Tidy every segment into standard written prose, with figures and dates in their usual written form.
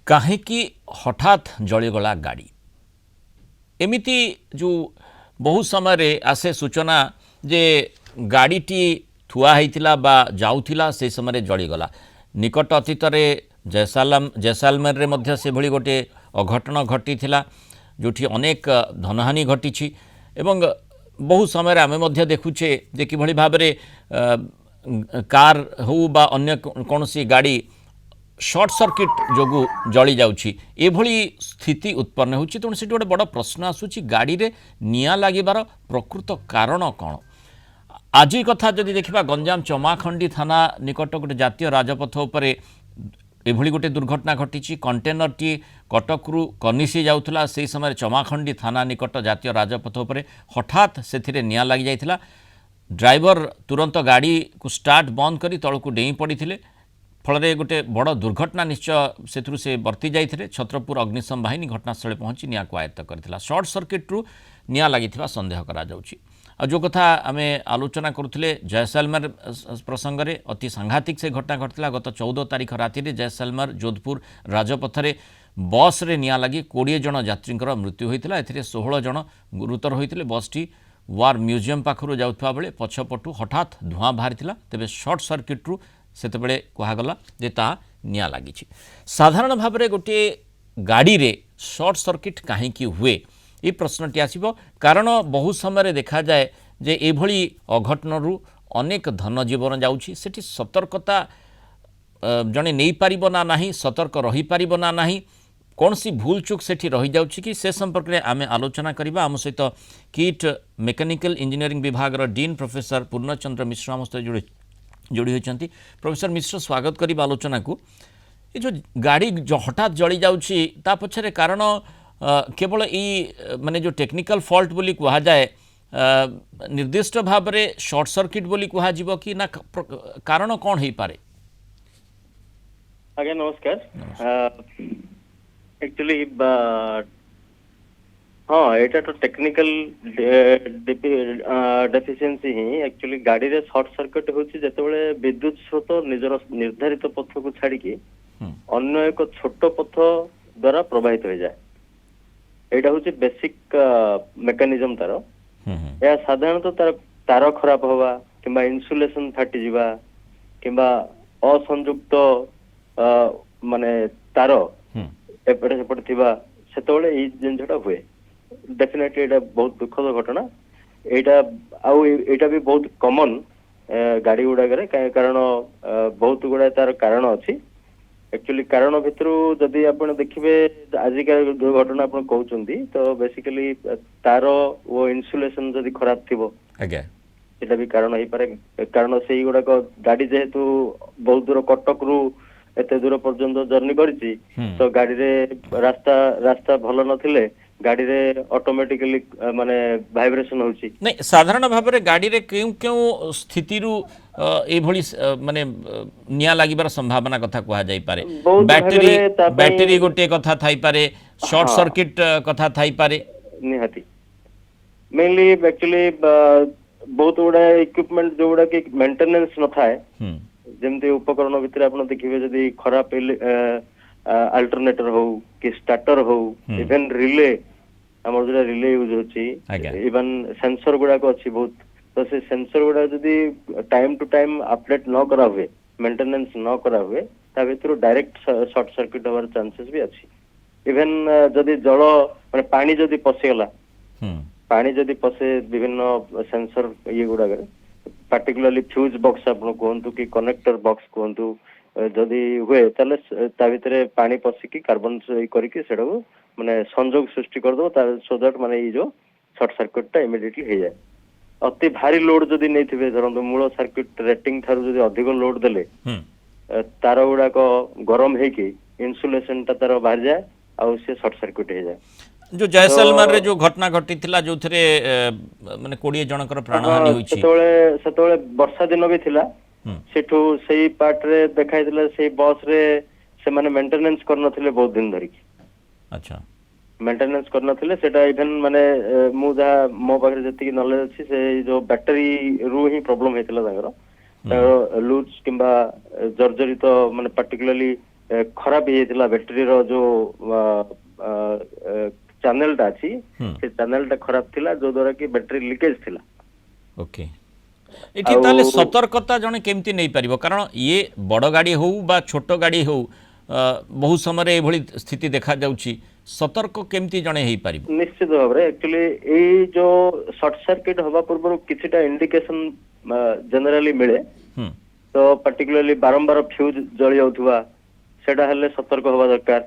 କାହିଁକି ହଠାତ୍ ଜଳିଗଲା ଗାଡ଼ି ଏମିତି ଯେଉଁ ବହୁ ସମୟରେ ଆସେ ସୂଚନା ଯେ ଗାଡ଼ିଟି ଥୁଆ ହେଇଥିଲା ବା ଯାଉଥିଲା ସେ ସମୟରେ ଜଳିଗଲା। ନିକଟ ଅତୀତରେ ଜୈସାଲମେରରେ ମଧ୍ୟ ସେଭଳି ଗୋଟିଏ ଅଘଟଣ ଘଟିଥିଲା ଯେଉଁଠି ଅନେକ ଧନହାନି ଘଟିଛି ଏବଂ ବହୁ ସମୟରେ ଆମେ ମଧ୍ୟ ଦେଖୁଛେ ଯେ କିଭଳି ଭାବରେ କାର ହେଉ ବା ଅନ୍ୟ କୌଣସି ଗାଡ଼ି सर्ट सर्किट जो जली जाउछि एभली स्थिति उत्पन्न होछि। तेणु सेठी गोटे बड़ प्रश्न आसुछि गाड़ी रे निया लागिबार प्रकृत कारण कौन। आज कथा जदि देखिबा गंजाम चमाखंडी थाना निकट गोटे जातीय राजपथ उपरे एभली गोटे दुर्घटना घटी। कंटेनर टी कटकरू कनिसी जाउथला से समय चमाखंडी थाना निकट जातीय राजपथ उपरे हठात से निया लगी जाइथिला। ड्राइवर तुरंत गाड़ी को स्टार्ट बंद करी तळकू डेई पड़िथिले। फल गोटे बड़ दुर्घटना निश्चय से वर्ती जाते। छत्रपुर अग्निशम बाहिनी घटनास्थल पहुंची निया को आयत्त करथिला। शॉर्ट सर्किट्रु निया लगी संदेह करा जाउछि। जो कथा आम आलोचना करुले जैसलमेर प्रसंग में अति सांघातिक से घटना घटला। गत 14 तारिख राति जैसलमेर जोधपुर राजपथरे बस रे निया लगी 20 जन यात्री मृत्यु होता। ए 16 जन गुरुतर होते। बसटी वार म्यूजियम पाखु जाऊा बेले पछपटू हठात धूआं बाहरी। तेज शॉर्ट सर्किट्रु सेतबेले कहगला जे ता निया लगी। साधारण भाव में गोटे गाड़ी रे शॉर्ट सर्किट कहीं हुए ये प्रश्नटी आसीबो। कारण बहु समय देखा जाए जे एभली अघटनरू अनेक धन जीवन जाउछि। सेठी सतर्कता जने नहीं पारिबो ना नहीं, सतर्क रही पारिबो ना नहीं, कौन सी भूल चूक सेठी रही जाउछि कि से संपर्क में आम आलोचना करबा। आम सहित किट मेकानिकल इंजीनियरिंग विभाग डीन प्रोफेसर पूर्णचंद्र मिश्र आम सहित जोड़ी होती। प्रोफेसर मिश्र स्वागत करिबा आलोचना को। ये जो गाड़ी जो हठात जली जाउछि ता पछरे कारण केवल ई माने जो टेक्निकल फॉल्ट बोली कहा जाए निर्दिष्ट भाव में शॉर्ट सर्किट बोली कहा जीवो कि ना कारण कौन है पारे। आगे नमस्कार। एक्चुअली हाँ एटा तो टेक्निकल डेफिशिएंसी ही। एक्चुअली गाड़ी रे शॉर्ट सर्किट होछि जेतेबेले विद्युत स्रोत निजर निर्धारित पथ को छाड़ी के अन्य एक छोट पथ द्वारा प्रवाहित हो जाए। एटा होछि बेसिक मेकानिज्म तार। या साधारणतः तार तार खराब होवा किंबा इन्सुलेशन फाटी जिबा किंबा असंयुक्त माने तार एपटे सेपटे थिबा सेतेबेले ई जिनसटा हुए। डेफिनेटली एटा बहुत दुखद घटना। एटा भी बहुत कॉमन गाड़ी गुड़ाक कारण बहुत गुड़ा तार कारण अच्छी। एक्चुअली कारण भितर जदि आप देखिए आजिका जो घटना आप कहते तो बेसिकली तार वो इन्सुलेशन जदि खराब थी सेटा भी कारण हो पारे। कारण से गुड़ाक गाड़ी जेहेतु बहुत दूर कटक रु एते दूर पर्यंत जर्नी करिछि तो गाड़ी रे रास्ता भल नथिले गाड़ी रे ऑटोमेटिकली माने वाइब्रेशन होछि। नहीं साधारण भाव में गाड़ी रे क्यों क्यों स्थिति रु ए भली माने निया लागिबार संभावना कथा कहा जाई पारे। बैटरी गोटे कथा थाई पारे, शॉर्ट सर्किट कथा थाई पारे। निहाती मेनली एक्चुअली बहुत गुड़ा इक्विपमेंट जो गुड़ा कि मेंटेनेंस न थाए जेमती उपकरण भितर आपण देखिबे जदी खराब अल्टरनेटर हो कि स्टार्टर हो इवन रिले हमर जो रिले यूज होची इवन सेंसर गुड़ा को अच्छी बहुत। तो से सेंसर गुड़ा जदी टाइम टू टाइम अपडेट न करा हुए मेंटेनेंस न करा हुए ता भितर डायरेक्ट शॉर्ट सर्किट होवार चांसेस भी अच्छी। इवन जदी जल माने पानी जदी पसेला पानी जदी पसे विभिन्न सेंसर ये गुड़ा पार्टिकुलरली फ्यूज बॉक्स आप कहतु कि कनेक्टर बॉक्स कहतु जदि हुए ता भितर पानी पशिकी कार्बन करके सेटा माने संयोग सृष्टि कर दो सो दैट माने ये जो शॉर्ट सर्किट टा इमिडिएटली हो जाए। अति भारी लोड जदि नहीं थे धरतु मूल सर्किट रेटिंग थारू जदि अधिक लोड देले तार गुड़ाक गरम होगी इन्सुलेशन टा तार बाहर जाए आ से शॉर्ट सर्किट हो जाए। जो जैसलमेर रे जो घटना घटी थिला जो थरे माने 20 जनकर प्राणहानि होईछि सेतोले वर्षा दिन भी थिला। सेठू सेही पार्ट रे देखाइथिला सेही बस रे से माने मेंटेनेंस करनथिले बहुत दिन धरि। अच्छा मेंटेनेंस करनथिले सेटा इवन माने मु जा मो पाखरे जति नॉलेज अछि से जो बैटरी रु ही प्रॉब्लम हेतिला तांगर लूज किंबा जर्जरित माने पर्टिकुलरली ଖରାପ ହେଇଯାଇଥିଲା ବ୍ୟାଟେରୀର ଯୋଉ ଚ୍ୟାନେଲଟା ଅଛି ସେ ଚ୍ୟାନେଲଟା ଖରାପ ଥିଲା ଯୋଉ ଦ୍ୱାରା କି ବ୍ୟାଟେରୀ ଲିକେଜ ଥିଲା। ଓକେ ଏଠି ତାହେଲେ ସତର୍କତା ଜଣେ କେମିତି ନେଇପାରିବ କାରଣ ଇଏ ବଡ଼ ଗାଡ଼ି ହଉ ବା ଛୋଟ ଗାଡ଼ି ହଉ ବହୁ ସମୟରେ ଏଭଳି ସ୍ଥିତି ଦେଖାଯାଉଛି ସତର୍କ କେମିତି ଜଣେ ହେଇପାରିବ? ନିଶ୍ଚିତ ଭାବରେ ଆକ୍ଚୁଆଲି ଏଇ ଯୋଉ ସର୍ଟ ସର୍କିଟ ହବା ପୂର୍ବରୁ କିଛିଟା ଇଣ୍ଡିକେସନ ଜେନେରାଲି ମିଳେ। ତ ପାର୍ଟିକୁଲାରଲି ବାରମ୍ବାର ଫ୍ୟୁଜ ଜଳି ଯାଉଥିବା ସେଟା ହେଲେ ସତର୍କ ହବା ଦରକାର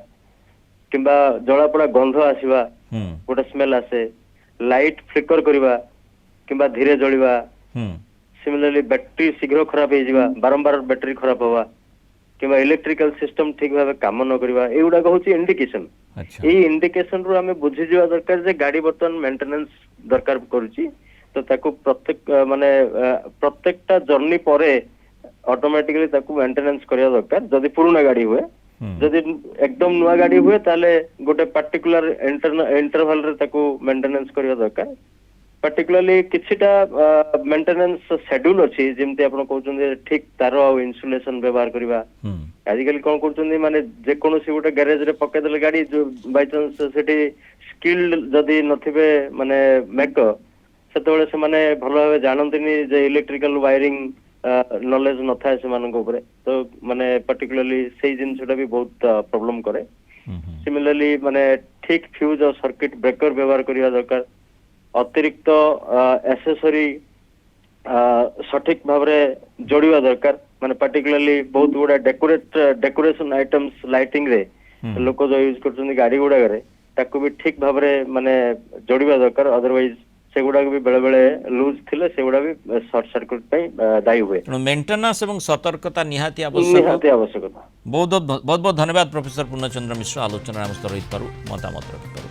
କିମ୍ବା ଜଳାପୋଡା ଗନ୍ଧ ଆସିବା ଗୋଟେ ସ୍ମେଲ ଆସେ, ଲାଇଟ ଫ୍ଲିକର କରିବା କିମ୍ବା ଧୀରେ ଜଳିବା, ସିମିଲାରଲି ବ୍ୟାଟେରୀ ଶୀଘ୍ର ଖରାପ ହେଇଯିବା, ବାରମ୍ବାର ବ୍ୟାଟେରୀ ଖରାପ ହବା କିମ୍ବା ଇଲେକ୍ଟ୍ରିକାଲ ସିଷ୍ଟମ ଠିକ ଭାବେ କାମ ନ କରିବା ଏଗୁଡାକ ହଉଛି ଇଣ୍ଡିକେସନ। ଏଇ ଇଣ୍ଡିକେସନ ରୁ ଆମେ ବୁଝିଯିବା ଦରକାର ଯେ ଗାଡି ବର୍ତ୍ତମାନ ମେଣ୍ଟେନାନ୍ସ ଦରକାର କରୁଛି। ତ ତାକୁ ପ୍ରତ୍ୟେକଟା ଜର୍ଣ୍ଣି ପରେ ଅଟୋମେଟିକାଲି ତାକୁ ମେଣ୍ଟେନାନ୍ସ କରିବା ଦରକାର ଯଦି ପୁରୁଣା ଗାଡି ହୁଏ। ଯଦି ଏକଦମ ନୂଆ ଗାଡି ହୁଏ ତାହେଲେ ଗୋଟେ ପାର୍ଟିକୁଲାର ଇଣ୍ଟରଭାଲରେ ତାକୁ ମେଣ୍ଟେନାନ୍ସ କରିବା ଦରକାର। ପାର୍ଟିକୁଲାରଲି କିଛିଟା ମେଣ୍ଟେନାନ୍ସ ସେଡ୍ୟୁଲ ଅଛି ଯେମିତି ଆପଣ କହୁଛନ୍ତି ଠିକ ତାର ଆଉ ଇନ୍ସୁଲେସନ ବ୍ୟବହାର କରିବା। ଆଜିକାଲି କଣ କରୁଛନ୍ତି ମାନେ ଯେକୌଣସି ଗୋଟେ ଗ୍ୟାରେଜରେ ପକେଇଦେଲେ ଗାଡି ବାଇଚାନ୍ସ ସେଠି ସ୍କିଲ୍ଡ ଯଦି ନଥିବେ ମାନେ ମେକର ସେତେବେଳେ ସେମାନେ ଭଲ ଭାବେ ଜାଣନ୍ତିନି ଯେ ଇଲେକ୍ଟ୍ରିକାଲ ୱାଇରିଂ ନଲେଜ ନଥାଏ ସେମାନଙ୍କ ଉପରେ। ତ ମାନେ ପାର୍ଟିକୁଲାରଲି ସେଇ ଜିନିଷଟା ବି ବହୁତ ପ୍ରୋବ୍ଲେମ କରେ। ସିମିଲାରଲି ମାନେ ଠିକ ଫ୍ୟୁଜ ଆଉ ସର୍କିଟ ବ୍ରେକର ବ୍ୟବହାର କରିବା ଦରକାର। ଅତିରିକ୍ତ ଏସେସରି ସଠିକ ଭାବରେ ଯୋଡିବା ଦରକାର। ମାନେ ପାର୍ଟିକୁଲାରଲି ବହୁତ ଗୁଡା ଡେକୋରେସନ ଆଇଟମ୍ସ ଲାଇଟିଂ ରେ ଲୋକ ଯୋଉ ୟୁଜ କରୁଛନ୍ତି ଗାଡି ଗୁଡାକରେ ତାକୁ ବି ଠିକ ଭାବରେ ମାନେ ଯୋଡିବା ଦରକାର। ଅଦରୱାଇଜ ସେଗୁଡାକ ବି ବେଳେ ବେଳେ ଲୁଜ ଥିଲେ ସେଗୁଡା ବି ସର୍ଟ ସର୍କିଟ ପାଇଁ ଦାୟୀ ହୁଏ। ତେଣୁ ମେଣ୍ଟେନାନ୍ସ ଏବଂ ସତର୍କତା ନିହାତି ଆବଶ୍ୟକ। ଆବଶ୍ୟକତା। ବହୁତ ବହୁତ ଧନ୍ୟବାଦ ପ୍ରଫେସର ପୂର୍ଣ୍ଣଚନ୍ଦ୍ର ମିଶ୍ର ଆଲୋଚନା ଆମ ସହିତ ରହିଥିବାରୁ ମତାମତ ରଖିଥିବାରୁ।